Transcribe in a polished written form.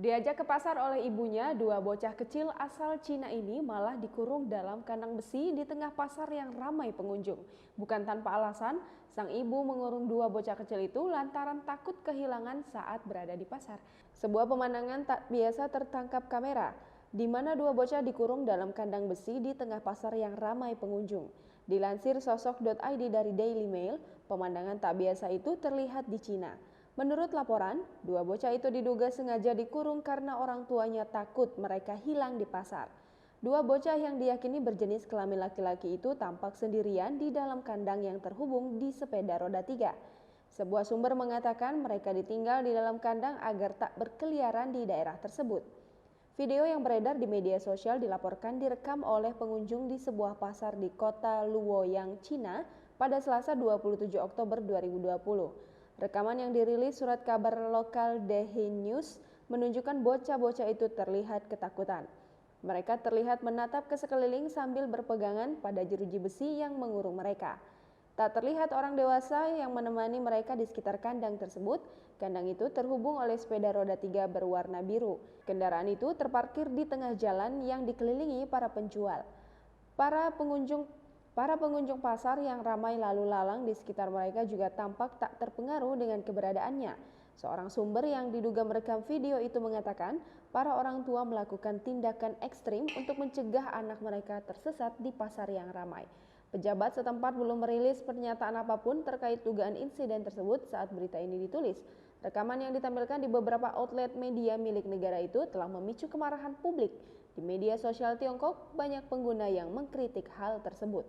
Diajak ke pasar oleh ibunya, dua bocah kecil asal Cina ini malah dikurung dalam kandang besi di tengah pasar yang ramai pengunjung. Bukan tanpa alasan, sang ibu mengurung dua bocah kecil itu lantaran takut kehilangan saat berada di pasar. Sebuah pemandangan tak biasa tertangkap kamera, di mana dua bocah dikurung dalam kandang besi di tengah pasar yang ramai pengunjung. Dilansir sosok.id dari Daily Mail, pemandangan tak biasa itu terlihat di Cina. Menurut laporan, dua bocah itu diduga sengaja dikurung karena orang tuanya takut mereka hilang di pasar. Dua bocah yang diyakini berjenis kelamin laki-laki itu tampak sendirian di dalam kandang yang terhubung di sepeda roda 3. Sebuah sumber mengatakan mereka ditinggal di dalam kandang agar tak berkeliaran di daerah tersebut. Video yang beredar di media sosial dilaporkan direkam oleh pengunjung di sebuah pasar di kota Luoyang, Cina pada Selasa 27 Oktober 2020. Rekaman yang dirilis surat kabar lokal Dehe News menunjukkan bocah-bocah itu terlihat ketakutan. Mereka terlihat menatap ke sekeliling sambil berpegangan pada jeruji besi yang mengurung mereka. Tak terlihat orang dewasa yang menemani mereka di sekitar kandang tersebut. Kandang itu terhubung oleh sepeda roda 3 berwarna biru. Kendaraan itu terparkir di tengah jalan yang dikelilingi para penjual. Para pengunjung pasar yang ramai lalu lalang di sekitar mereka juga tampak tak terpengaruh dengan keberadaannya. Seorang sumber yang diduga merekam video itu mengatakan, para orang tua melakukan tindakan ekstrim untuk mencegah anak mereka tersesat di pasar yang ramai. Pejabat setempat belum merilis pernyataan apapun terkait dugaan insiden tersebut saat berita ini ditulis. Rekaman yang ditampilkan di beberapa outlet media milik negara itu telah memicu kemarahan publik. Di media sosial Tiongkok, banyak pengguna yang mengkritik hal tersebut.